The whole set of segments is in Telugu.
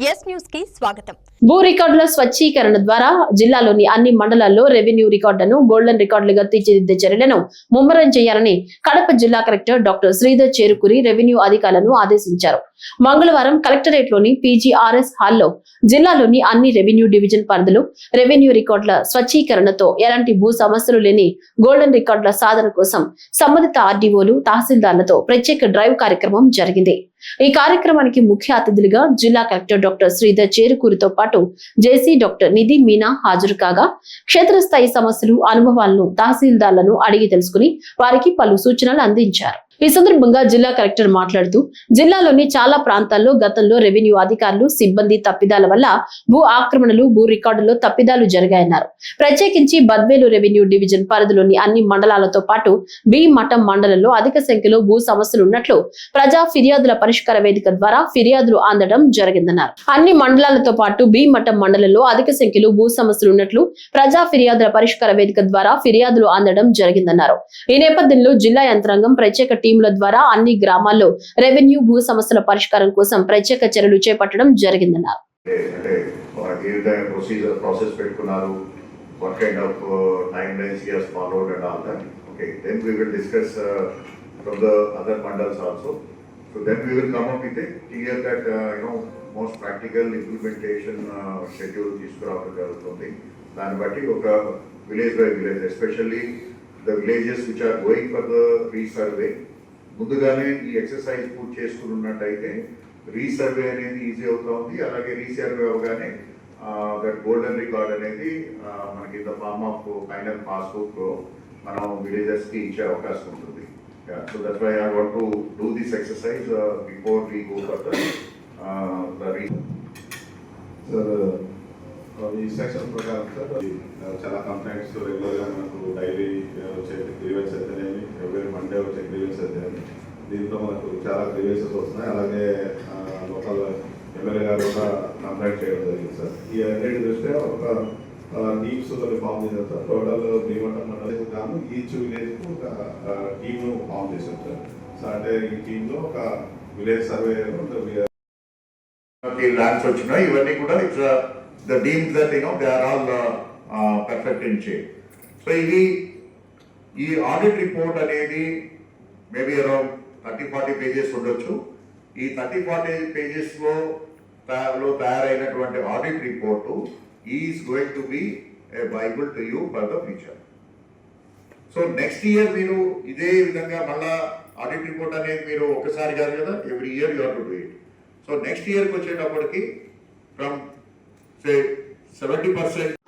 ఎస్ న్యూస్ కి స్వాగతం. భూ రికార్డుల స్వచ్ఛీకరణ ద్వారా జిల్లాలోని అన్ని మండలాల్లో రెవెన్యూ రికార్డులను గోల్డెన్ రికార్డులుగా తీర్చిదిద్దే చర్యలను ముమ్మరం చేయాలని కడప జిల్లా కలెక్టర్ డాక్టర్ శ్రీధర్ చేరుకురి రెవెన్యూ అధికారులను ఆదేశించారు. మంగళవారం కలెక్టరేట్ లోని పీజీఆర్ఎస్ హాల్లో జిల్లాలోని అన్ని రెవెన్యూ డివిజన్ పరిధిలో రెవెన్యూ రికార్డుల స్వచ్ఛీకరణతో ఎలాంటి భూ సమస్యలు లేని గోల్డెన్ రికార్డుల సాధన కోసం సంబంధిత ఆర్డీఓలు తహసీల్దార్లతో ప్రత్యేక డ్రైవ్ కార్యక్రమం జరిగింది. ఈ కార్యక్రమానికి ముఖ్య అతిథులుగా జిల్లా కలెక్టర్ డాక్టర్ శ్రీధర్ చేరుకూరితో పాటు జేసీ డాక్టర్ నిధి మీనా హాజరు కాగా క్షేత్రస్థాయి సమస్యలు అనుభవాలను తహసీల్దార్లను అడిగి తెలుసుకుని వారికి పలు సూచనలు అందించారు. ఈ సందర్భంగా జిల్లా కలెక్టర్ మాట్లాడుతూ జిల్లాలోని చాలా ప్రాంతాల్లో గతంలో రెవెన్యూ అధికారులు సిబ్బంది తప్పిదాల వల్ల భూ ఆక్రమణలు భూ రికార్డుల్లో తప్పిదాలు జరిగాయన్నారు. ప్రత్యేకించి బద్వేలు రెవెన్యూ డివిజన్ పరిధిలోని అన్ని మండలాలతో పాటు బి మఠం మండలంలో అధిక సంఖ్యలో భూ సమస్యలు ఉన్నట్లు ప్రజా ఫిర్యాదుల పరిష్కార వేదిక ద్వారా ఫిర్యాదులు అందడం జరిగిందన్నారు. అన్ని మండలాలతో పాటు బి మఠం మండలంలో అధిక సంఖ్యలో భూ సమస్యలు ఉన్నట్లు ప్రజా ఫిర్యాదుల పరిష్కార వేదిక ద్వారా ఫిర్యాదులు అందడం జరిగిందన్నారు. ఈ నేపథ్యంలో జిల్లా యంత్రాంగం ప్రత్యేక టీంల ద్వారా అన్ని గ్రామాల్లో రెవెన్యూ భూ సమస్యల పరిష్కారం కోసం ప్రత్యేక చర్యలు చేపట్టడం జరిగిందన్నారు. So then we will come up with a clear that most practical implementation schedule తీసుకురావడం దాన్ని బట్టి ఒక village by village especially the villages which are going for the resurvey ముందుగానే ఈ ఎక్సర్సైజ్ పూర్తి చేసుకున్నట్టయితే రీసర్వే అనేది ఈజీ అవుతుంది. అలాగే రీసర్వే అవగానే దట్ గోల్డెన్ రికార్డ్ అనేది మనకి the form of final passbook మనం విలేజెస్ కి ఇచ్చే అవకాశం ఉంటుంది. So that's why I want to do this exercise before we go for the ఈ సెక్షన్ ప్రకారం సార్ చాలా కంప్లైంట్స్ రెగ్యులర్గా మనకు డైలీ వచ్చే గ్రీవెన్స్ అయితేనేమి ఎవరి మండే వచ్చే గ్రీవెన్స్ అయితేనేమి దీంట్లో మనకు చాలా గ్రీవెన్సెస్ వస్తున్నాయి. అలాగే లోకల్ ఎమ్మెల్యే గారు కూడా కంప్లైంట్ చేయడం జరిగింది సార్. ఈ అన్నిటి దృష్ట్యా ఒక టీమ్స్ ఫామ్ చేశారు సార్. టోటల్ భీమటం మండలం గాను ఈచ్ విలేజ్కు ఒక టీమ్ను ఫామ్ చేశారు సార్. సో అంటే ఈ టీంలో ఒక విలేజ్ సర్వే ల్యాండ్స్ వచ్చినాయి. ఇవన్నీ కూడా it's the deemed that they are all perfect in shape. So ఈ ఆడిట్ రిపోర్ట్ అనేది మేబీ అరౌండ్ 30-40 పేజెస్ ఉండొచ్చు. ఈ 30-40 పేజెస్లో తయారైనటువంటి audit report is going to be a bible to you for the future. So next year మీరు ఇదే విధంగా మళ్ళా ఆడిట్ రిపోర్ట్ అనేది మీరు ఒకసారి కాదు కదా, every year you have to do it. So next ఇయర్కి వచ్చేటప్పటికి ఫ్రమ్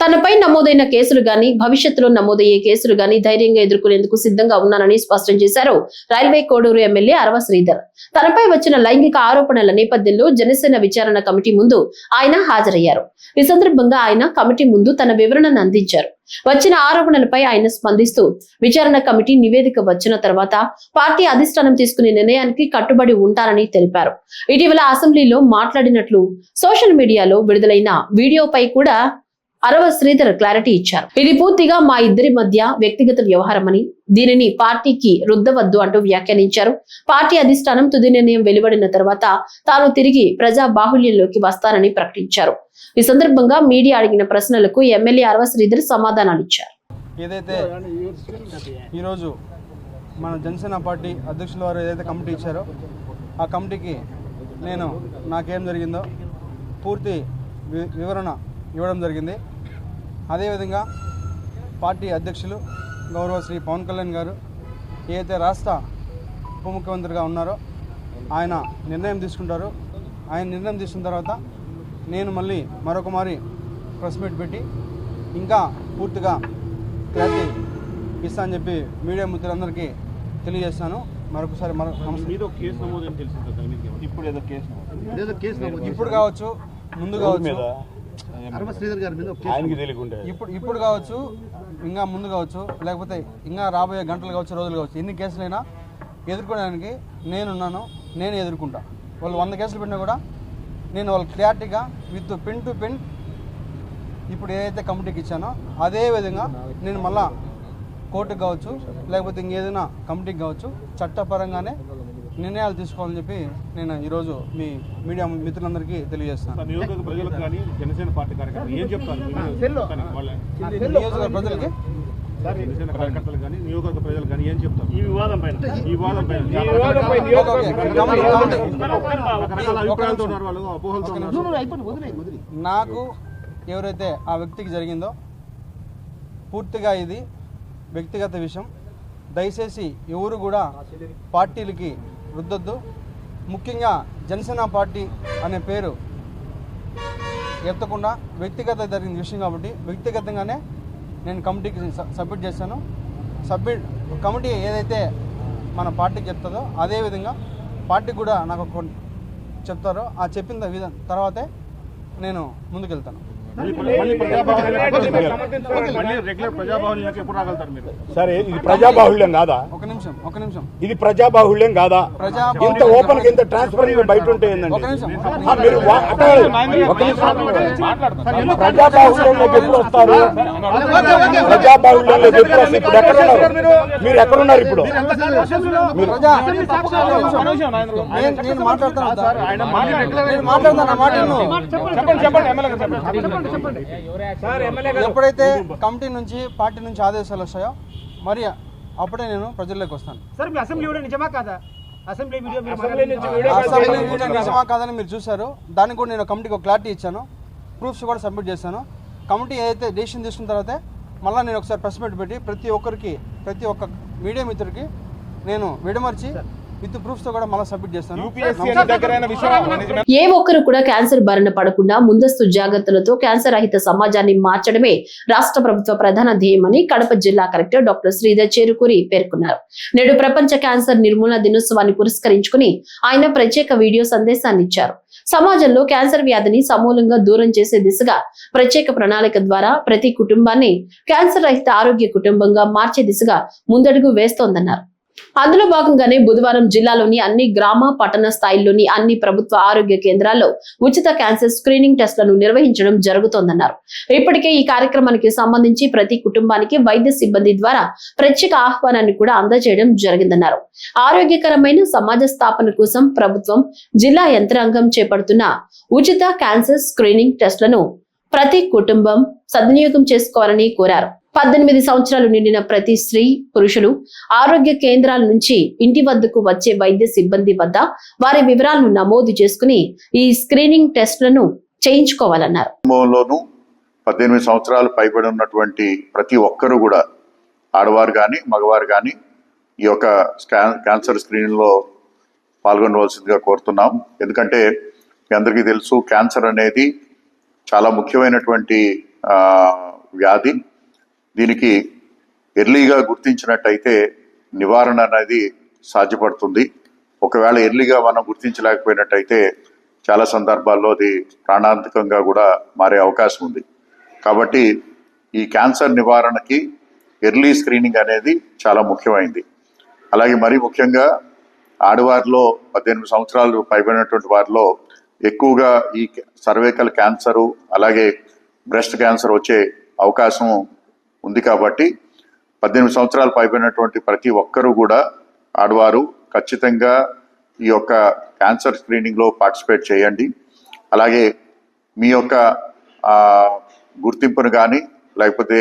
తనపై నమోదైన కేసులు గాని భవిష్యత్తులో నమోదయ్యే కేసులు గాని ధైర్యంగా ఎదుర్కొనేందుకు సిద్ధంగా ఉన్నానని స్పష్టం చేశారు రైల్వే కోడూరు ఎమ్మెల్యే అరవ శ్రీధర్. తనపై వచ్చిన లైంగిక ఆరోపణల నేపథ్యంలో జనసేన విచారణ కమిటీ ముందు ఆయన హాజరయ్యారు. ఈ సందర్భంగా ఆయన కమిటీ ముందు తన వివరణను అందించారు. వచ్చిన ఆరోపణలపై ఆయన స్పందిస్తూ విచారణ కమిటీ నివేదిక వచ్చిన తర్వాత పార్టీ అధిష్టానం తీసుకునే నిర్ణయానికి కట్టుబడి ఉంటారని తెలిపారు. ఇటీవల అసెంబ్లీలో మాట్లాడినట్లు సోషల్ మీడియాలో విడుదలైన వీడియోపై కూడా అరవ శ్రీధర్ క్లారిటీ ఇచ్చారు. ఇది పూర్తిగా మా ఇద్దరి మధ్య వ్యక్తిగత వ్యవహారమని దీనిని పార్టీకి రుద్దవద్దు అంటూ వ్యాఖ్యానించారు. పార్టీ అధిష్టానం తుది నిర్ణయం వెలువడిన తర్వాత తాను తిరిగి ప్రజా బాహుళ్యంలోకి వస్తానని ప్రకటించారు. ఈ సందర్భంగా మీడియా అడిగిన ప్రశ్నలకు ఎమ్మెల్యే అరవ శ్రీధర్ సమాధానాలు ఇచ్చారు. ఏదైతే ఈరోజు మన జనసేన పార్టీ అధ్యక్షుల వారు ఏదైతే కమిటీ ఇచ్చారో ఆ కమిటీకి నాకేం జరిగిందో పూర్తి వివరణ ఇవ్వడం జరిగింది. అదేవిధంగా పార్టీ అధ్యక్షులు గౌరవ శ్రీ పవన్ కళ్యాణ్ గారు ఏదైతే రాష్ట్ర ఉప ముఖ్యమంత్రిగా ఉన్నారో ఆయన నిర్ణయం తీసుకుంటారు. ఆయన నిర్ణయం తీసుకున్న తర్వాత నేను మళ్ళీ మరొక మారి ప్రెస్ మీట్ పెట్టి ఇంకా పూర్తిగా క్లారిటీ ఇస్తా అని చెప్పి మీడియా మిత్రులందరికీ తెలియజేస్తాను. మరొకసారి ఇప్పుడు కావచ్చు, ముందు కావచ్చు, ఇప్పుడు కావచ్చు, ఇంకా ముందు కావచ్చు, లేకపోతే ఇంకా రాబోయే గంటలు కావచ్చు, రోజులు కావచ్చు, ఎన్ని కేసులైనా ఎదుర్కోవడానికి నేనున్నాను. నేను ఎదుర్కొంటా. వాళ్ళు 100 కేసులు పెట్టినా కూడా నేను వాళ్ళు క్లారిటీగా విత్ పిన్ టు పిన్ ఇప్పుడు ఏదైతే కమిటీకి ఇచ్చానో అదే విధంగా నేను మళ్ళా కోర్టుకు కావచ్చు, లేకపోతే ఇంకేదైనా కమిటీకి కావచ్చు, చట్టపరంగానే నిర్ణయాలు తీసుకోవాలని చెప్పి నేను ఈరోజు మీ మీడియా మిత్రులందరికీ తెలియజేస్తాను. నియోజకవర్గ ప్రజలకు కానీ జనసేన పార్టీ కార్యకర్తలు ఏం చెప్తారు? నియోజకవర్గ ప్రజలకి జనసేన కార్యకర్తలు కానీ నియోజకవర్గ ప్రజలు కానీ ఏం చెప్తారు ఈ వివాదం పైన? అభిప్రాయాలతో ఉన్నారు వాళ్ళు, అపోహలతో ఉన్నారు. నాకు ఎవరైతే ఆ వ్యక్తికి జరిగిందో పూర్తిగా ఇది వ్యక్తిగత విషయం. దయచేసి ఎవరు కూడా పార్టీలకి రుద్దొద్దు. ముఖ్యంగా జనసేన పార్టీ అనే పేరు ఎత్తకుండా వ్యక్తిగత జరిగిన విషయం కాబట్టి వ్యక్తిగతంగానే నేను కమిటీకి సబ్మిట్ చేశాను. కమిటీ ఏదైతే మన పార్టీకి చెప్తుందో అదేవిధంగా పార్టీ కూడా నాకు చెప్తారో ఆ చెప్పిన తర్వాతే నేను ముందుకెళ్తాను. సరే, ఇది ప్రజాబాహుళ్యం కాదా? ఒక నిమిషం ఇది ప్రజాబాహుళ్యం కాదా? ఇంత ఓపెన్ ఇంత ట్రాన్స్పరెంట్ బయట ఉంటే ఏందండి? మీరు ప్రజాబాహుళ్యంలోకి ఎప్పుడు వస్తారు? ప్రజాబాహుళ్యంలోకి ఎప్పుడు వస్తారు? ఇప్పుడు ఎక్కడున్నారు మీరు? ఎక్కడున్నారు ఇప్పుడు? నేను మాట్లాడతాను. ఎప్పుడైతే కమిటీ నుంచి పార్టీ నుంచి ఆదేశాలు వస్తాయో మరి అప్పుడే నేను ప్రజల్లోకి వస్తాను. నిజమా కాదని మీరు చూశారు. దానికి కూడా నేను కమిటీకి ఒక క్లారిటీ ఇచ్చాను, ప్రూఫ్స్ కూడా సబ్మిట్ చేశాను. కమిటీ ఏదైతే డెసిషన్ తీసుకున్న తర్వాతే మళ్ళీ నేను ఒకసారి ప్రెస్ మీట్ పెట్టి ప్రతి ఒక్క మీడియా మిత్రుడికి నేను విడమర్చి విత్ ప్రూఫ్స్ తో కూడా మళ్ళీ సబ్మిట్ చేస్తాను. ఏ ఒక్కరు కూడా క్యాన్సర్ బారిన పడకుండా ముందస్తు జాగ్రత్తలతో క్యాన్సర్ రహిత సమాజాన్ని మార్చడమే రాష్ట్ర ప్రభుత్వ ప్రధాన ధ్యేయమని కడప జిల్లా కలెక్టర్ డాక్టర్ శ్రీధర్ చేరుకూరి పేర్కొన్నారు. నేడు ప్రపంచ క్యాన్సర్ నిర్మూలన దినోత్సవాన్ని పురస్కరించుకుని ఆయన ప్రత్యేక వీడియో సందేశాన్ని ఇచ్చారు. సమాజంలో క్యాన్సర్ వ్యాధిని సమూలంగా దూరం చేసే దిశగా ప్రత్యేక ప్రణాళిక ద్వారా ప్రతి కుటుంబాన్ని క్యాన్సర్ రహిత ఆరోగ్య కుటుంబంగా మార్చే దిశగా ముందడుగు వేస్తోందన్నారు. అందులో భాగంగానే బుధవారం జిల్లాలోని అన్ని గ్రామ పట్టణ స్థాయిల్లోని అన్ని ప్రభుత్వ ఆరోగ్య కేంద్రాల్లో ఉచిత క్యాన్సర్ స్క్రీనింగ్ టెస్టులను నిర్వహించడం జరుగుతోందన్నారు. ఇప్పటికే ఈ కార్యక్రమానికి సంబంధించి ప్రతి కుటుంబానికి వైద్య సిబ్బంది ద్వారా ప్రత్యేక ఆహ్వానాన్ని కూడా అందజేయడం జరిగిందన్నారు. ఆరోగ్యకరమైన సమాజ స్థాపన కోసం ప్రభుత్వం జిల్లా యంత్రాంగం చేపడుతున్న ఉచిత క్యాన్సర్ స్క్రీనింగ్ టెస్టులను ప్రతి కుటుంబం సద్వినియోగం చేసుకోవాలని కోరారు. 18 సంవత్సరాలు నిండిన ప్రతి స్త్రీ పురుషులు ఆరోగ్య కేంద్రాల నుంచి ఇంటి వద్దకు వచ్చే వైద్య సిబ్బంది వద్ద వారి వివరాలను నమోదు చేసుకుని ఈ స్క్రీనింగ్ టెస్టులను చేయించుకోవాలన్నారు. 18 సంవత్సరాలు పైబడి ఉన్నటువంటి ప్రతి ఒక్కరూ కూడా ఆడవారు కానీ మగవారు కానీ ఈ యొక్క క్యాన్సర్ స్క్రీనింగ్ లో పాల్గొనవలసిందిగా కోరుతున్నాం. ఎందుకంటే మీ అందరికీ తెలుసు, క్యాన్సర్ అనేది చాలా ముఖ్యమైనటువంటి వ్యాధి. దీనికి ఎర్లీగా గుర్తించినట్టయితే నివారణ అనేది సాధ్యపడుతుంది. ఒకవేళ ఎర్లీగా మనం గుర్తించలేకపోయినట్టయితే చాలా సందర్భాల్లో అది ప్రాణాంతకంగా కూడా మారే అవకాశం ఉంది. కాబట్టి ఈ క్యాన్సర్ నివారణకి ఎర్లీ స్క్రీనింగ్ అనేది చాలా ముఖ్యమైనది. అలాగే మరీ ముఖ్యంగా ఆడవారిలో 18 సంవత్సరాలు పైబడినటువంటి వారిలో ఎక్కువగా ఈ సర్వైకల్ క్యాన్సరు అలాగే బ్రెస్ట్ క్యాన్సర్ వచ్చే అవకాశం ఉంది. కాబట్టి 18 సంవత్సరాలు పైబడినటువంటి ప్రతి ఒక్కరూ కూడా ఆడవారు ఖచ్చితంగా ఈ యొక్క క్యాన్సర్ స్క్రీనింగ్లో పార్టిసిపేట్ చేయండి. అలాగే మీ యొక్క గుర్తింపును కానీ లేకపోతే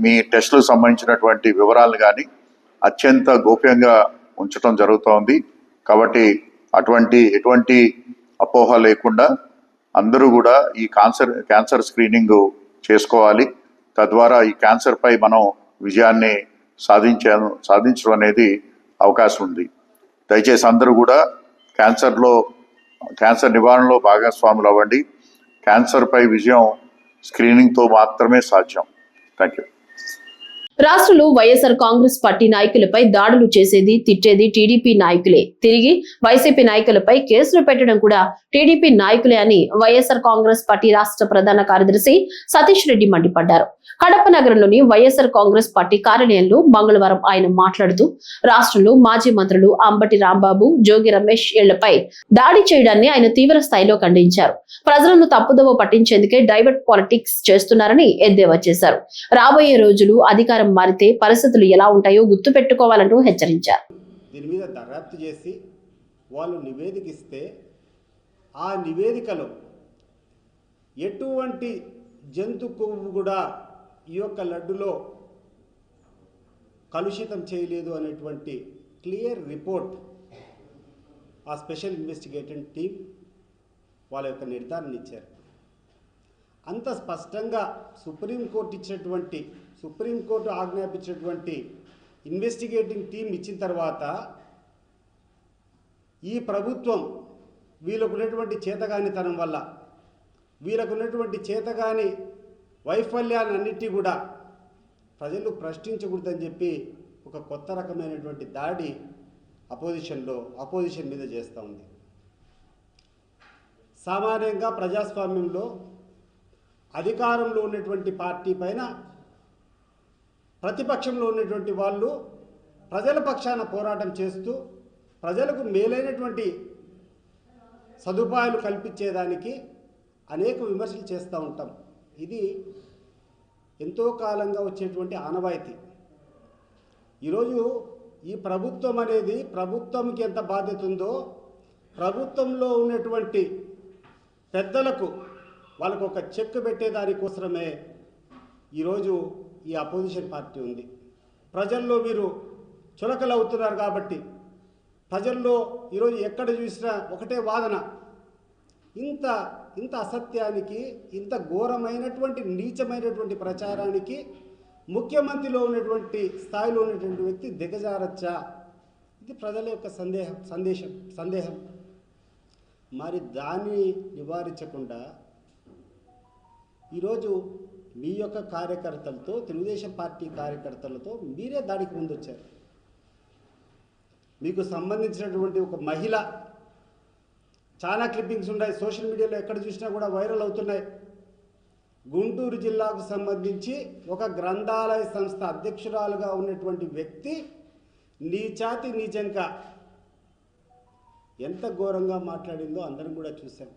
మీ టెస్టులకు సంబంధించినటువంటి వివరాలను కానీ అత్యంత గోప్యంగా ఉంచడం జరుగుతోంది. కాబట్టి ఎటువంటి అపోహ లేకుండా అందరూ కూడా ఈ క్యాన్సర్ స్క్రీనింగ్ చేసుకోవాలి. తద్వారా ఈ క్యాన్సర్ పై మనం విజయాన్ని సాధించడం అనేది అవకాశం ఉంది. దయచేసి అందరూ కూడా క్యాన్సర్ నివారణలో భాగస్వాములు అవ్వండి. క్యాన్సర్ పై విజయం స్క్రీనింగ్తో మాత్రమే సాధ్యం. Thank you. రాష్ట్రంలో వైఎస్ఆర్ కాంగ్రెస్ పార్టీ నాయకులపై దాడులు చేసేది తిట్టేది టీడీపీ నాయకులే. తిరిగి వైసీపీ నాయకులపై కేసులు పెట్టడం కూడా టీడీపీ నాయకులే అని వైఎస్ఆర్ కాంగ్రెస్ పార్టీ రాష్ట్ర ప్రధాన కార్యదర్శి సతీష్ రెడ్డి మండిపడ్డారు. కడప నగరంలోని వైఎస్ఆర్ కాంగ్రెస్ పార్టీ కార్యాలయంలో మంగళవారం ఆయన మాట్లాడుతూ రాష్ట్రంలో మాజీ మంత్రులు అంబటి రాంబాబు, జోగి రమేష్ ఇళ్లపై దాడి చేయడాన్ని ఆయన తీవ్ర స్థాయిలో ఖండించారు. ప్రజలను తప్పుదోవ పట్టించేందుకే డైవర్ట్ పాలిటిక్స్ చేస్తున్నారని ఎద్దేవా చేశారు. రాబోయే రోజులు అధికారం మారితే పరిస్థితులు ఎలా ఉంటాయో గుర్తు పెట్టుకోవాలంటూ హెచ్చరించారు. దీని మీద దర్యాప్తు చేసి వాళ్ళు నివేదిక ఇస్తే ఆ నివేదికలో ఎటువంటి జంతు కొవ్వు కూడా ఈ యొక్క లడ్డులో కలుషితం చేయలేదు అనేటువంటి క్లియర్ రిపోర్ట్ ఆ స్పెషల్ ఇన్వెస్టిగేటివ్ టీం వాళ్ళ యొక్క నిర్ధారణ ఇచ్చారు. అంత స్పష్టంగా సుప్రీంకోర్టు ఆజ్ఞాపించినటువంటి ఇన్వెస్టిగేటింగ్ టీం ఇచ్చిన తర్వాత ఈ ప్రభుత్వం వీళ్ళకున్నటువంటి చేతగానితనం వల్ల వీళ్ళకున్నటువంటి చేతగాని వైఫల్యాలన్నిటి కూడా ప్రజలు ప్రశ్నించకూడదని చెప్పి ఒక కొత్త రకమైనటువంటి దాడి అపోజిషన్ మీద చేస్తూ ఉంది. సామాన్యంగా ప్రజాస్వామ్యంలో అధికారంలో ఉన్నటువంటి పార్టీ పైన ప్రతిపక్షంలో ఉన్నటువంటి వాళ్ళు ప్రజల పక్షాన పోరాటం చేస్తూ ప్రజలకు మేలైనటువంటి సదుపాయాలు కల్పించేదానికి అనేక విమర్శలు చేస్తూ ఉంటాం. ఇది ఎంతో కాలంగా వచ్చేటువంటి ఆనవాయితీ. ఈరోజు ఈ ప్రభుత్వం అనేది ప్రభుత్వంకి ఎంత బాధ్యత ఉందో ప్రభుత్వంలో ఉన్నటువంటి పెద్దలకు వాళ్ళకు ఒక చెక్ పెట్టేదానికోసమే ఈరోజు ఈ అపోజిషన్ పార్టీ ఉంది. ప్రజల్లో మీరు చులకలు అవుతున్నారు కాబట్టి ప్రజల్లో ఈరోజు ఎక్కడ చూసినా ఒకటే వాదన. ఇంత అసత్యానికి, ఇంత ఘోరమైనటువంటి నీచమైనటువంటి ప్రచారానికి ముఖ్యమంత్రిలో ఉన్నటువంటి స్థాయిలో ఉన్నటువంటి వ్యక్తి దిగజారచ్చా? ఇది ప్రజల యొక్క సందేహం. మరి దాన్ని నివారించకుండా ఈరోజు మీ యొక్క కార్యకర్తలతో, తెలుగుదేశం పార్టీ కార్యకర్తలతో మీరే దాడికి ముందొచ్చారు. మీకు సంబంధించినటువంటి ఒక మహిళ, చాలా క్లిప్పింగ్స్ ఉన్నాయి, సోషల్ మీడియాలో ఎక్కడ చూసినా కూడా వైరల్ అవుతున్నాయి. గుంటూరు జిల్లాకు సంబంధించి ఒక గ్రంథాలయ సంస్థ అధ్యక్షురాలుగా ఉన్నటువంటి వ్యక్తి నీచంగా ఎంత ఘోరంగా మాట్లాడిందో అందరం కూడా చూసాం.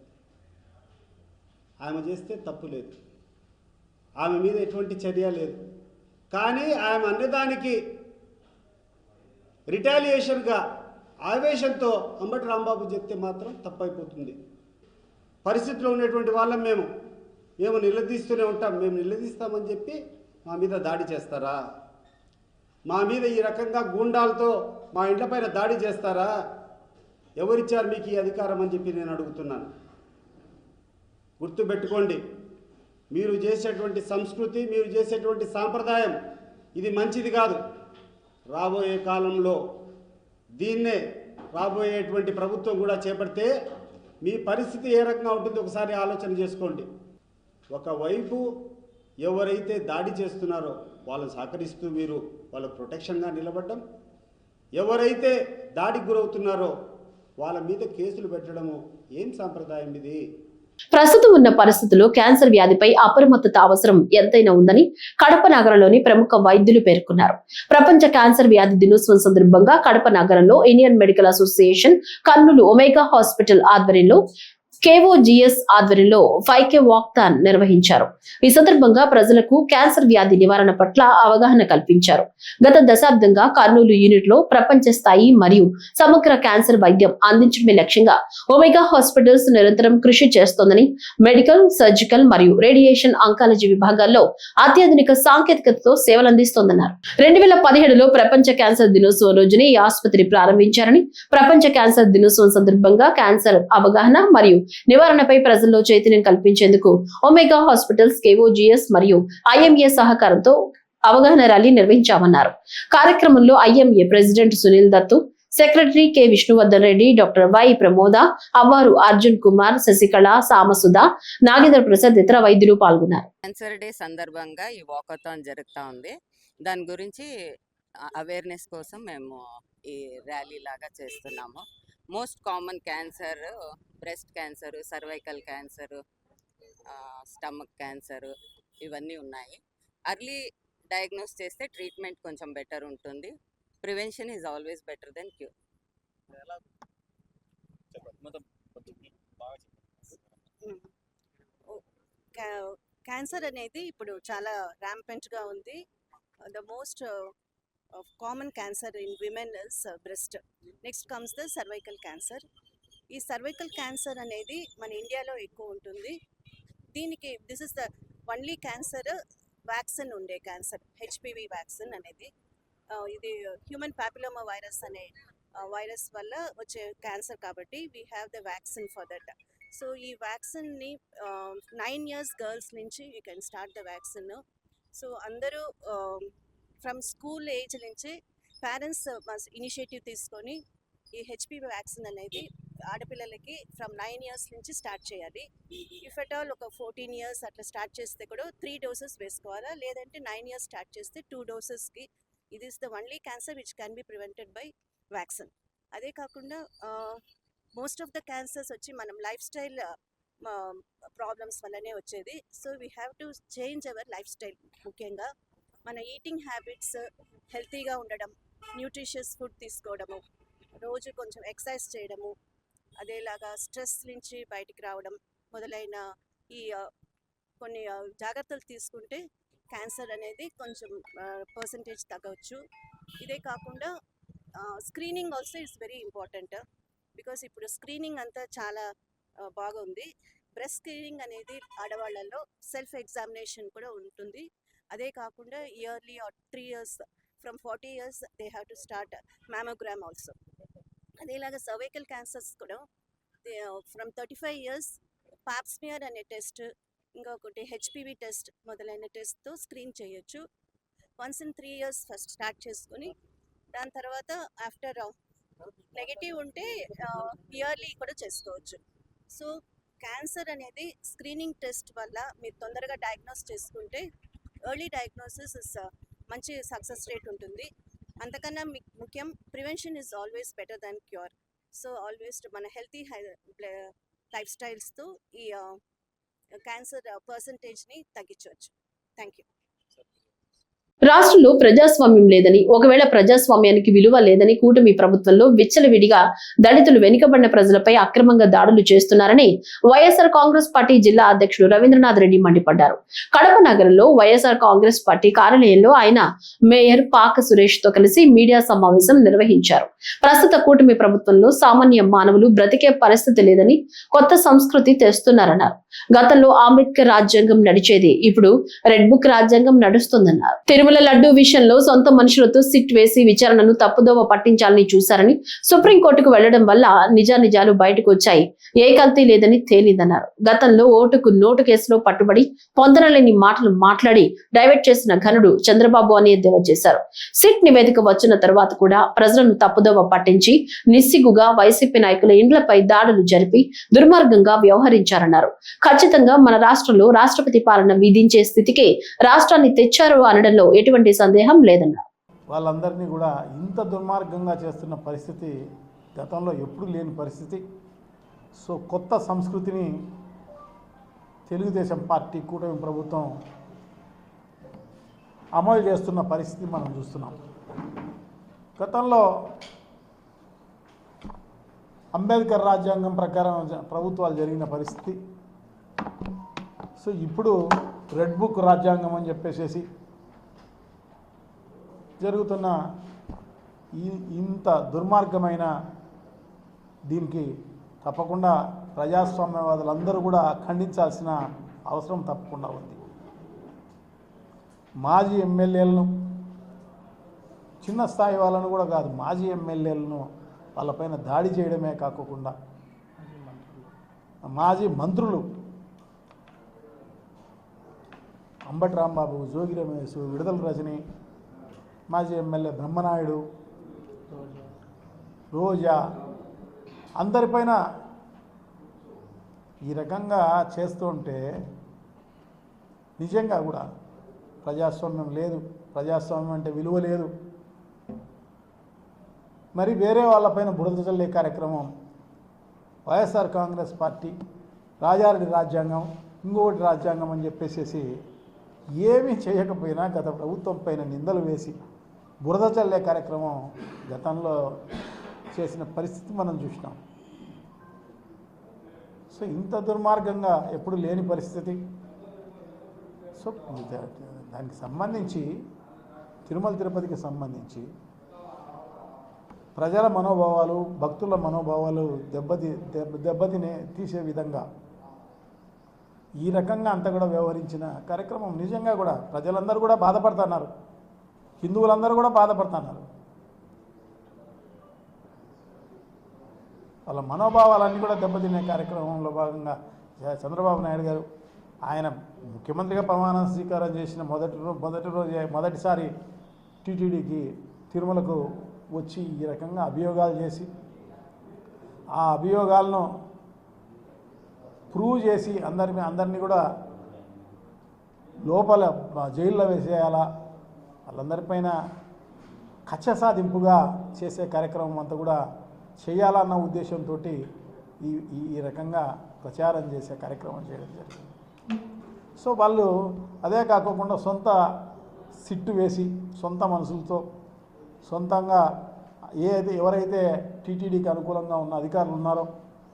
ఆమె చేస్తే తప్పు లేదు, ఆమె మీద ఎటువంటి చర్య లేదు. కానీ ఆమె అన్నదానికి రిటాలియేషన్గా ఆవేశంతో అంబటి రాంబాబు చెప్తే మాత్రం తప్పైపోతుంది. పరిస్థితిలో ఉన్నటువంటి వాళ్ళం మేము నిలదీస్తూనే ఉంటాం. మేము నిలదీస్తామని చెప్పి మా మీద దాడి చేస్తారా? మా మీద ఈ రకంగా గూండాలతో మా ఇండ్లపైన దాడి చేస్తారా? ఎవరిచ్చారు మీకు ఈ అధికారం అని చెప్పి నేను అడుగుతున్నాను. గుర్తుపెట్టుకోండి, మీరు చేసేటువంటి సంస్కృతి, మీరు చేసేటువంటి సాంప్రదాయం ఇది మంచిది కాదు. రాబోయే కాలంలో దీన్నే రాబోయేటువంటి ప్రభుత్వం కూడా చేపడితే మీ పరిస్థితి ఏ రకంగా ఉంటుందో ఒకసారి ఆలోచన చేసుకోండి. ఒకవైపు ఎవరైతే దాడి చేస్తున్నారో వాళ్ళని సహకరిస్తూ మీరు వాళ్ళ ప్రొటెక్షన్గా నిలబడడం, ఎవరైతే దాడికి గురవుతున్నారో వాళ్ళ మీద కేసులు పెట్టడము ఏం సాంప్రదాయం ఇది? ప్రస్తుతం ఉన్న పరిస్థితుల్లో క్యాన్సర్ వ్యాధిపై అప్రమత్తత అవసరం ఎంతైనా ఉందని కడప నగరంలోని ప్రముఖ వైద్యులు పేర్కొన్నారు. ప్రపంచ క్యాన్సర్ వ్యాధి దినోత్సవం సందర్భంగా కడప నగరంలో Indian medical association, Kurnool omega hospital ఆధ్వర్యంలో KOGS ఆధ్వర్యంలో 5K వాక్థాన్ నిర్వహించారు. ఈ సందర్భంగా ప్రజలకు క్యాన్సర్ వ్యాధి నివారణ పట్ల అవగాహన కల్పించారు. గత దశాబ్దంగా కర్నూలు యూనిట్ లో ప్రపంచ స్థాయి మరియు సమగ్ర క్యాన్సర్ వైద్యం అందించడమే లక్ష్యంగా ఒమేగా హాస్పిటల్స్ నిరంతరం కృషి చేస్తోందని, మెడికల్, సర్జికల్ మరియు రేడియేషన్ ఆంకాలజీ విభాగాల్లో అత్యాధునిక సాంకేతికతతో సేవలందిస్తోందన్నారు. 2017లో ప్రపంచ క్యాన్సర్ దినోత్సవం రోజునే ఈ ఆసుపత్రి ప్రారంభించారని, ప్రపంచ క్యాన్సర్ దినోత్సవం సందర్భంగా క్యాన్సర్ అవగాహన మరియు నివారణపై ప్రజల్లో చైతన్యం కల్పించేందుకు ఒమేగా హాస్పిటల్స్, KOGS మరియు IMA సహకారంతో అవగాహన ర్యాలీ నిర్వహించామన్నారు. కార్యక్రమంలో IMA president Sunil Dattu, secretary K Vishnuvardhan Reddy, doctor Y Pramoda, Avvaru Arjun Kumar, Sasikala, Samasudha, Nagendra Prasad ఇతర వైద్యులు పాల్గొన్నారు. క్యాన్సర్ డే సందర్భంగా ఈ వాకథాన్ జరుగుతూ ఉంది. దాని గురించి అవేర్నెస్ కోసం మేము ఈ ర్యాలీ లాగా చేస్తున్నాము. Most common cancer breast cancer, cervical cancer, stomach cancer ఇవన్నీ ఉన్నాయి. అర్లీ డయాగ్నోస్ చేస్తే ట్రీట్మెంట్ కొంచెం బెటర్ ఉంటుంది. Prevention is always better than cure. Cancer అనేది ఇప్పుడు చాలా ర్యాంపెంట్గా ఉంది. The most common cancer in women is breast. Next comes the cervical cancer. ఈ సర్వైకల్ క్యాన్సర్ అనేది మన ఇండియాలో ఎక్కువ ఉంటుంది. దీనికి this is the only cancer vaccine ఉండే క్యాన్సర్, హెచ్పివి వ్యాక్సిన్ అనేది. ఇది హ్యూమన్ ప్యాపిలోమా వైరస్ అనే వైరస్ వల్ల వచ్చే క్యాన్సర్ కాబట్టి we have the vaccine for that. So ఈ వ్యాక్సిన్ని 9 years గర్ల్స్ నుంచి you can start the vaccine. So అందరూ ఫ్రమ్ స్కూల్ ఏజ్ నుంచి పేరెంట్స్ ఇనిషియేటివ్ తీసుకొని ఈ హెచ్పివి వ్యాక్సిన్ అనేది ఆడపిల్లలకి ఫ్రమ్ 9 years నుంచి స్టార్ట్ చేయాలి. ఇఫ్ ఎట్ ఆల్ ఒక 14 years అట్లా స్టార్ట్ చేస్తే కూడా 3 doses వేసుకోవాలా, లేదంటే 9 years స్టార్ట్ చేస్తే 2 dosesకి. ఇది is the only cancer which can be prevented by vaccine. అదే కాకుండా మోస్ట్ ఆఫ్ ద క్యాన్సర్స్ వచ్చి మనం లైఫ్ స్టైల్ ప్రాబ్లమ్స్ వల్లనే వచ్చేది. So we have to change our life style. ముఖ్యంగా మన ఈటింగ్ హ్యాబిట్స్, హెల్తీగా ఉండడం, న్యూట్రిషియస్ ఫుడ్ తీసుకోవడము, రోజు కొంచెం ఎక్సర్సైజ్ చేయడము, అదేలాగా స్ట్రెస్ నుంచి బయటికి రావడం మొదలైన ఈ కొన్ని జాగ్రత్తలు తీసుకుంటే క్యాన్సర్ అనేది కొంచెం పర్సంటేజ్ తగ్గవచ్చు. ఇదే కాకుండా screening also it's very important. Because ఇప్పుడు స్క్రీనింగ్ అంతా చాలా బాగుంది. బ్రెస్ట్ స్క్రీనింగ్ అనేది ఆడవాళ్ళల్లో సెల్ఫ్ ఎగ్జామినేషన్ కూడా ఉంటుంది. అదే కాకుండా yearly 3 years from 40 years they have to start mammogram also. అదేలాగా సర్వైకల్ క్యాన్సర్స్ కూడా ఫ్రమ్ 35 years పాప్స్మియర్ అనే టెస్ట్, ఇంకొకటి హెచ్పివి టెస్ట్ మొదలైన టెస్ట్తో స్క్రీన్ చేయొచ్చు. Once in 3 years first start చేసుకొని దాని తర్వాత ఆఫ్టర్ నెగటివ్ ఉంటే ఇయర్లీ కూడా చేసుకోవచ్చు. సో క్యాన్సర్ అనేది స్క్రీనింగ్ టెస్ట్ వల్ల మీరు తొందరగా డయాగ్నోస్ చేసుకుంటే ఎర్లీ డయాగ్నోసిస్ ఇస్ మంచి సక్సెస్ రేట్ ఉంటుంది. అంతకన్నా ముఖ్యం prevention is always better than cure. So always మన హెల్తీ లైఫ్ స్టైల్స్తో ఈ క్యాన్సర్ పర్సంటేజ్ని తగ్గించవచ్చు. Thank you. రాష్ట్రంలో ప్రజాస్వామ్యం లేదని, ఒకవేళ ప్రజాస్వామ్యానికి విలువ లేదని కూటమి ప్రభుత్వంలో విచ్చలవిడిగా దళితులు, వెనుకబడిన ప్రజలపై అక్రమంగా దాడులు చేస్తున్నారని వైఎస్ఆర్ కాంగ్రెస్ పార్టీ జిల్లా అధ్యక్షుడు రవీంద్రనాథ్ రెడ్డి మండిపడ్డారు. కడప నగరంలో వైఎస్ఆర్ కాంగ్రెస్ పార్టీ కార్యాలయంలో ఆయన మేయర్ పాక సురేష్ తో కలిసి మీడియా సమావేశం నిర్వహించారు. ప్రస్తుత కూటమి ప్రభుత్వంలో సామాన్య మానవులు బ్రతికే పరిస్థితి లేదని, కొత్త సంస్కృతి తెస్తున్నారన్నారు. గతంలో అంబేద్కర్ రాజ్యాంగం నడిచేది, ఇప్పుడు రెడ్ బుక్ రాజ్యాంగం నడుస్తుందన్నారు. తిరుమల లడ్డూ విషయంలో సొంత మనుషులతో సిట్ వేసి విచారణను తప్పుదోవ పట్టించాలని చూశారని, సుప్రీంకోర్టుకు వెళ్లడం వల్ల నిజానిజాలు బయటకు వచ్చాయి, ఏ కల్తీ లేదని తేలిందన్నారు. గతంలో ఓటుకు నోటు కేసులో పట్టుబడి పొందనలేని మాటలు మాట్లాడి డైవర్ట్ చేసిన ఘనుడు చంద్రబాబు అని ఎద్దేవా చేశారు. సిట్ నివేదిక వచ్చిన తర్వాత కూడా ప్రజలను తప్పుదోవ పట్టించి నిస్సిగ్గుగా వైసీపీ నాయకుల ఇండ్లపై దాడులు జరిపి దుర్మార్గంగా వ్యవహరించారన్నారు. ఖచ్చితంగా మన రాష్ట్రంలో రాష్ట్రపతి పాలన విధించే స్థితికి రాష్ట్రాన్ని తెచ్చారు అనడంలో ఎటువంటి సందేహం లేదన్నారు. వాళ్ళందరినీ కూడా ఇంత దుర్మార్గంగా చేస్తున్న పరిస్థితి గతంలో ఎప్పుడు లేని పరిస్థితి. సో కొత్త సంస్కృతిని తెలుగుదేశం పార్టీ కూటమి ప్రభుత్వం అమలు చేస్తున్న పరిస్థితి మనం చూస్తున్నాం. గతంలో అంబేద్కర్ రాజ్యాంగం ప్రకారం ప్రభుత్వాలు జరిగిన పరిస్థితి. సో ఇప్పుడు రెడ్ బుక్ రాజ్యాంగం అని చెప్పేసి జరుగుతున్న ఇంత దుర్మార్గమైన దీనికి తప్పకుండా ప్రజాస్వామ్యవాదులందరూ కూడా ఖండించాల్సిన అవసరం తప్పకుండా ఉంది. మాజీ ఎమ్మెల్యేలను, చిన్న స్థాయి వాళ్ళను కూడా కాదు, మాజీ ఎమ్మెల్యేలను వాళ్ళపైన దాడి చేయడమే కాకుండా మాజీ మంత్రులు అంబటి రాంబాబు, జోగి రమేష్, విడుదల రజని, మాజీ ఎమ్మెల్యే బ్రహ్మనాయుడు, రోజా, అందరిపైన ఈ రకంగా చేస్తుంటే నిజంగా కూడా ప్రజాస్వామ్యం లేదు, ప్రజాస్వామ్యం అంటే విలువ లేదు. మరి వేరే వాళ్ళపైన బురద చల్లే కార్యక్రమం వైఎస్ఆర్ కాంగ్రెస్ పార్టీ రాజారెడ్డి రాజ్యాంగం, ఇంకొకటి రాజ్యాంగం అని చెప్పేసి ఏమీ చేయకపోయినా గత ప్రభుత్వం పైన నిందలు వేసి బురద చల్లే కార్యక్రమం గతంలో చేసిన పరిస్థితి మనం చూసినాం. సో ఇంత దుర్మార్గంగా ఎప్పుడు లేని పరిస్థితి. సో దానికి సంబంధించి తిరుమల తిరుపతికి సంబంధించి ప్రజల మనోభావాలు, భక్తుల మనోభావాలు దెబ్బతినే తీసే విధంగా ఈ రకంగా అంతా కూడా వ్యవహరించిన కార్యక్రమం నిజంగా కూడా ప్రజలందరూ కూడా బాధపడుతున్నారు, హిందువులందరూ కూడా బాధపడుతున్నారు. వాళ్ళ మనోభావాలన్నీ కూడా దెబ్బతినే కార్యక్రమంలో భాగంగా చంద్రబాబు నాయుడు గారు ఆయన ముఖ్యమంత్రిగా ప్రమాణ స్వీకారం చేసిన మొదటిసారి టీటీడీకి తిరుమలకు వచ్చి ఈ రకంగా అభియోగాలు చేసి ఆ అభియోగాలను ప్రూవ్ చేసి అందరినీ కూడా లోపల జైల్లో వేసేయాలా, వాళ్ళందరిపైన కక్ష సాధింపుగా చేసే కార్యక్రమం అంతా కూడా చేయాలన్న ఉద్దేశంతో ఈ రకంగా ప్రచారం చేసే కార్యక్రమం చేయడం జరిగింది. సో వాళ్ళు అదే కాకుండా సొంత సిట్టు వేసి సొంత మనుషులతో సొంతంగా ఎవరైతే టీటీడీకి అనుకూలంగా ఉన్న అధికారులు ఉన్నారో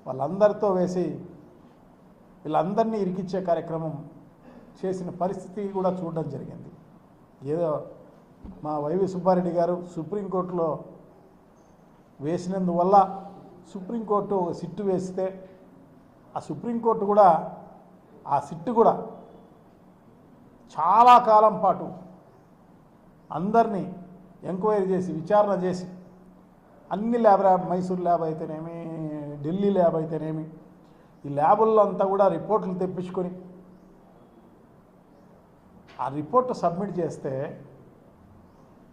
వాళ్ళందరితో వేసి వీళ్ళందరినీ ఇరికిచ్చే కార్యక్రమం చేసిన పరిస్థితి కూడా చూడడం జరిగింది. ఏదో మా వైవి సుబ్బారెడ్డి గారు సుప్రీంకోర్టులో వేసినందువల్ల సుప్రీంకోర్టు ఒక సిట్టు వేస్తే ఆ సుప్రీంకోర్టు కూడా ఆ సిట్టు కూడా చాలా కాలం పాటు అందరినీ ఎంక్వైరీ చేసి విచారణ చేసి అన్ని మైసూర్ ల్యాబ్ అయితేనేమి, ఢిల్లీ ల్యాబ్ అయితేనేమి, ఈ ల్యాబుల్లో అంతా కూడా రిపోర్టులు తెప్పించుకొని ఆ రిపోర్టు సబ్మిట్ చేస్తే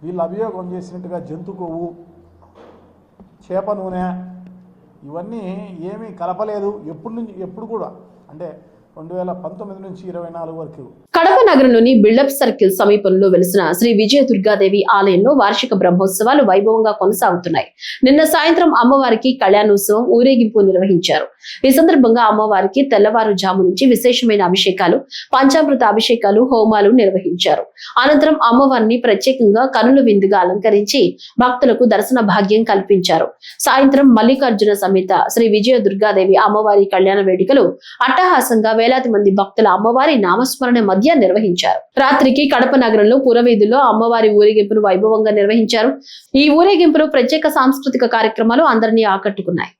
వీళ్ళు అభియోగం చేసినట్టుగా జంతు కొవ్వు, చేప నూనె ఇవన్నీ ఏమీ కలపలేదు. ఎప్పుడు కూడా అంటే 2019 నుంచి 24 వరకు. కడప నగరంలోని బిల్డప్ సర్కిల్ సమీపంలో వెలిసిన శ్రీ విజయ దుర్గాదేవి ఆలయంలో వార్షిక బ్రహ్మోత్సవాలు వైభవంగా కొనసాగుతున్నాయి. నిన్న సాయంత్రం అమ్మవారికి కళ్యాణోత్సవం ఊరేగింపు నిర్వహించారు. ఈ సందర్భంగా అమ్మవారికి తెల్లవారుజాము నుంచి విశేషమైన అభిషేకాలు, పంచామృత అభిషేకాలు, హోమాలు నిర్వహించారు. అనంతరం అమ్మవారిని ప్రత్యేకంగా కనుల విందుగా అలంకరించి భక్తులకు దర్శన భాగ్యం కల్పించారు. సాయంత్రం మల్లికార్జున సమేత శ్రీ విజయ దుర్గాదేవి అమ్మవారి కళ్యాణ వేడుకలు అట్టహాసంగా వేలాది మంది భక్తుల అమ్మవారి నామస్మరణ మధ్య నిర్వహించారు. రాత్రికి కడప నగరంలో పురవీధుల్లో అమ్మవారి ఊరేగింపును వైభవంగా నిర్వహించారు. ఈ ఊరేగింపులో ప్రత్యేక సాంస్కృతిక కార్యక్రమాలు అందరినీ ఆకట్టుకున్నాయి.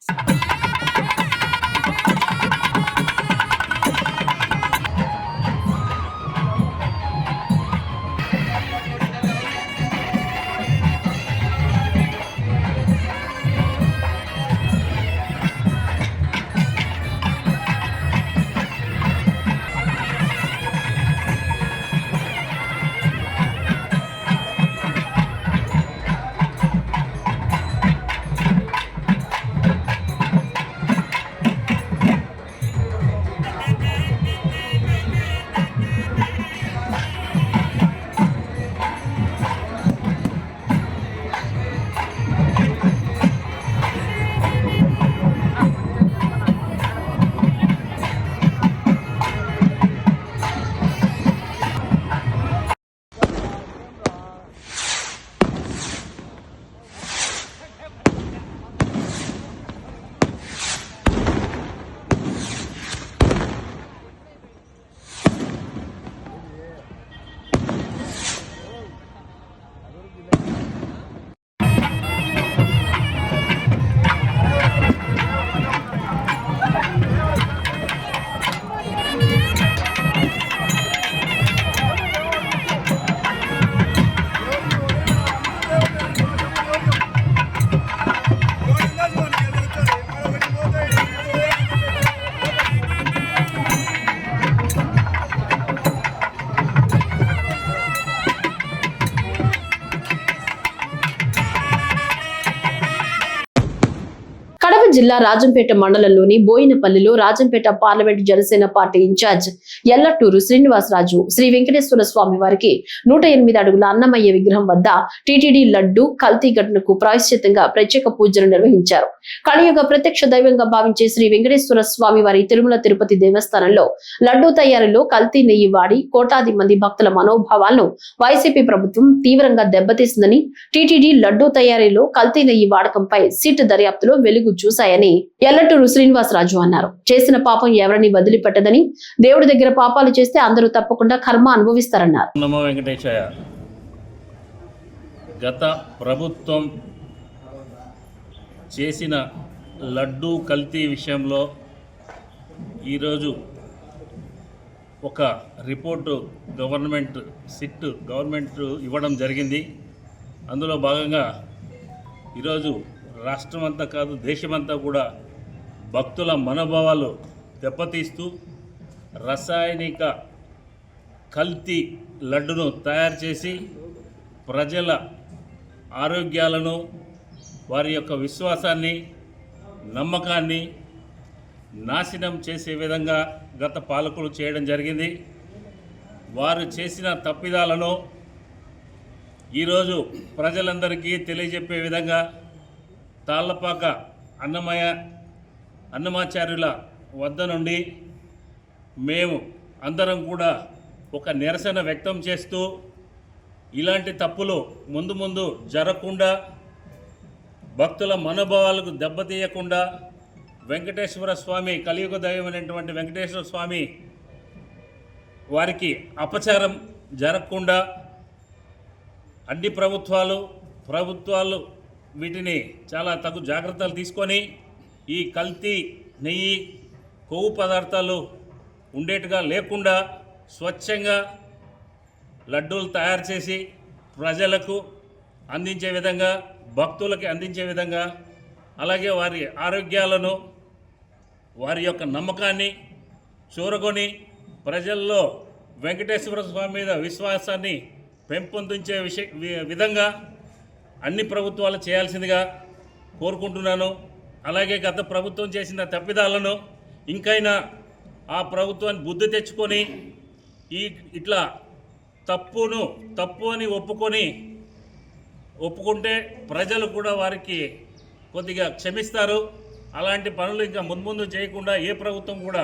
జిల్లా రాజంపేట మండలంలోని బోయినపల్లిలో Rajampet parliament Janasena party incharge Ellaturu Srinivasaraju Sri Venkateswara Swamy వారికి 108 అడుగుల అన్నమయ్య విగ్రహం వద్ద టీటీడీ లడ్డు కల్తీ ఘటనకు ప్రాయశ్చిత్తంగా ప్రత్యేక పూజలు నిర్వహించారు. కలియుగ ప్రత్యక్ష దైవంగా భావించే శ్రీ వెంకటేశ్వర స్వామి వారి తిరుమల తిరుపతి దేవస్థానంలో లడ్డు తయారీలో కల్తీ నెయ్యి వాడి కోటాది మంది భక్తుల మనోభావాలను వైసీపీ ప్రభుత్వం తీవ్రంగా దెబ్బతీసిందని, టీటీడీ లడ్డు తయారీలో కల్తీ నెయ్యి వాడకంపై సిట్ దర్యాప్తులో వెలుగు చూశాయని ఎల్లటూరు శ్రీనివాసరాజు అన్నారు. చేసిన పాపం ఎవరిని వదిలిపెట్టదని, దేవుడి దగ్గర పాపాలు చేస్తే అందరూ తప్పకుండా కర్మ అనుభవిస్తారన్నారు. నమో వెంకటేశాయ. గత ప్రభుత్వం చేసిన లడ్డూ కల్తీ విషయంలో ఈరోజు ఒక రిపోర్టు గవర్నమెంట్ ఇవ్వడం జరిగింది. అందులో భాగంగా ఈరోజు రాష్ట్రమంతా కాదు దేశమంతా కూడా భక్తుల మనోభావాలు దెబ్బతీస్తూ రసాయనిక కల్తీ లడ్డును తయారు చేసి ప్రజల ఆరోగ్యాలను వారి యొక్క విశ్వాసాన్ని నమ్మకాన్ని నాశనం చేసే విధంగా గత పాలకులు చేయడం జరిగింది. వారు చేసిన తప్పిదాలను ఈరోజు ప్రజలందరికీ తెలియజెప్పే విధంగా తాళ్ళపాక అన్నమాచార్యుల వద్ద నుండి మేము అందరం కూడా ఒక నిరసన వ్యక్తం చేస్తూ ఇలాంటి తప్పులు ముందు జరగకుండా భక్తుల మనోభావాలకు దెబ్బతీయకుండా వెంకటేశ్వర స్వామి కలియుగ దైవమైనటువంటి వెంకటేశ్వర స్వామి వారికి అపచారం జరగకుండా అన్ని ప్రభుత్వాలు వీటిని చాలా తగు జాగ్రత్తలు తీసుకొని ఈ కల్తీ నెయ్యి కొవ్వు పదార్థాలు ఉండేట్టుగా లేకుండా స్వచ్ఛంగా లడ్డూలు తయారు చేసి ప్రజలకు అందించే విధంగా భక్తులకి అందించే విధంగా అలాగే వారి ఆరోగ్యాలను వారి యొక్క నమ్మకాన్ని చూరగొని ప్రజల్లో వెంకటేశ్వర స్వామి మీద విశ్వాసాన్ని పెంపొందించే విధంగా అన్ని ప్రభుత్వాలు చేయాల్సిందిగా కోరుకుంటున్నాను. అలాగే గత ప్రభుత్వం చేసిన తప్పిదాలను ఇంకైనా ఆ ప్రభుత్వాన్ని బుద్ధి తెచ్చుకొని ఇట్లా తప్పు అని ఒప్పుకుంటే ప్రజలు కూడా వారికి కొద్దిగా క్షమిస్తారు. అలాంటి పనులు ఇంకా ముందు చేయకుండా ఏ ప్రభుత్వం కూడా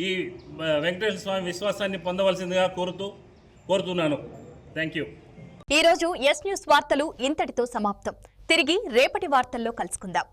ఈ వెంకటేశ్వర స్వామి విశ్వాసాన్ని పొందవలసిందిగా కోరుతున్నాను. Thank you. ఈరోజు ఎస్ న్యూస్ వార్తలు ఇంతటితో సమాప్తం. తిరిగి రేపటి వార్తల్లో కలుసుకుందాం.